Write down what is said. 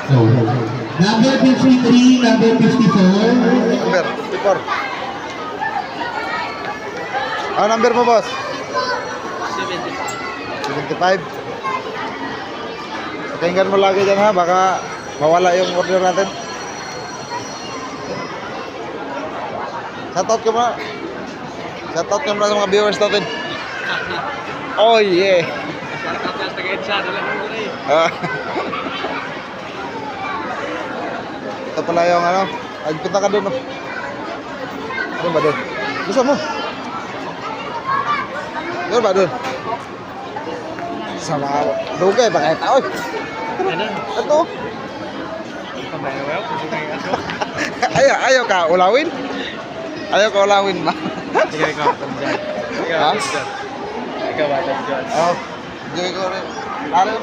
So, number 53, number 54. Number 54. Ano number mo, boss? 75. Tingnan mo lagi dyan ha, baka mawala yung order natin. Shoutout ka muna. Shoutout ka muna sa mga viewers natin. Oh yeah. Ito pala yung ano. Punta ka doon. Ano ba doon? Gusto mo? Doon ba doon? Sama dugay ba kahit tao? Ito. Ayaw ka ulawin? Ayaw ka ulawin ba? Ikaw ba dyan? Oh, joy ko rin. Alam.